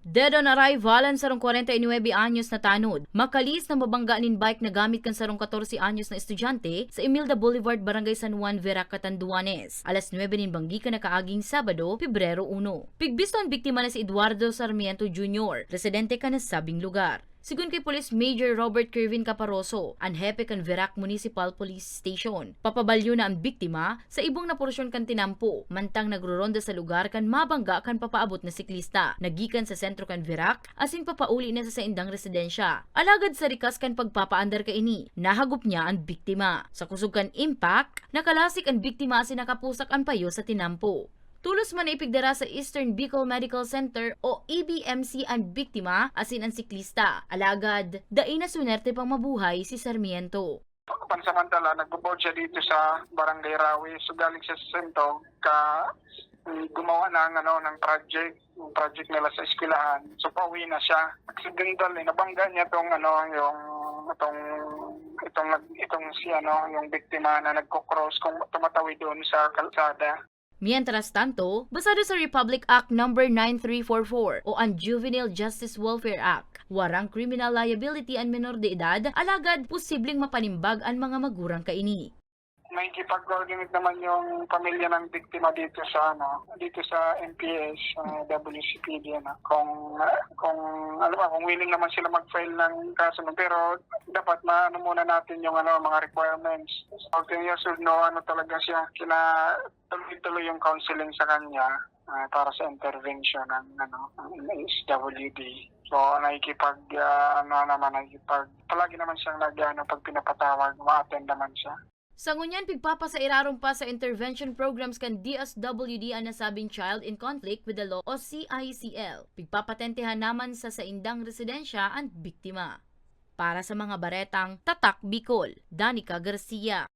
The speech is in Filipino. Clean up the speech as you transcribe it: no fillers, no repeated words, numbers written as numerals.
Dead on arrival ang sarong 49 anyos na tanod. Makalis na mabangga nin bike na gamit kan sarong 14 anyos na estudyante sa Imelda Boulevard, Barangay San Juan, Verac, Catanduanes. Alas 9 nin banggi ka na kaaging Sabado, Pebrero 1. Pigbisto ang biktima na si Eduardo Sarmiento Jr., residente ka na sabing lugar. Sigun kay Police Major Robert Kervin Caparoso, ang hepe kan Verac Municipal Police Station. Papabalyo na ang biktima sa ibong na porsyon kan tinampo, mantang nagruronda sa lugar kan mabangga kan papaabot na siklista. Nagikan sa sentro kan Verac, asin papauli na sa indang residensya. Alagad sa rikas kan pagpapaandar ka ini, nahagup niya ang biktima. Sa kusog kan impact, nakalasik ang biktima asin nakapusak ang payo sa tinampo. Tulos man na ipigdara sa Eastern Bicol Medical Center o EBMC ang biktima asin ang siklista. Alagad, dai na sunerte pang mabuhay si Sarmiento. Pansamantala, nagbo-board siya dito sa Barangay Rawi. So galing siya sa Sento, gumawa ng project nila sa eskwelahan. So pauwi na siya. Accidental, nabangga niya yung biktima na nagko-cross kung tumatawid doon sa kalsada. Mientras tanto, basado sa Republic Act No. 9344 o ang Juvenile Justice Welfare Act, warang criminal liability ang menor de edad, alagad posibleng mapanimbag ang mga magurang kaini. May kipag-coordinate naman yung pamilya ng biktima dito sa MPS, WCPD kung willing naman sila mag-file ng kaso, pero dapat muna natin yung mga requirements. Continuous talaga siya tuloy yung counseling sa kanya para sa intervention ng SWD. So palagi naman siyang pag pinapatawag, ma-attend naman siya. Sa ngunyan, pigpapasairarong pa sa intervention programs kan DSWD ang nasabing Child in Conflict with the Law o CICL. Pigpapatentehan naman sa indang residensya ang biktima. Para sa mga baretang Tatak Bicol, Danica Garcia.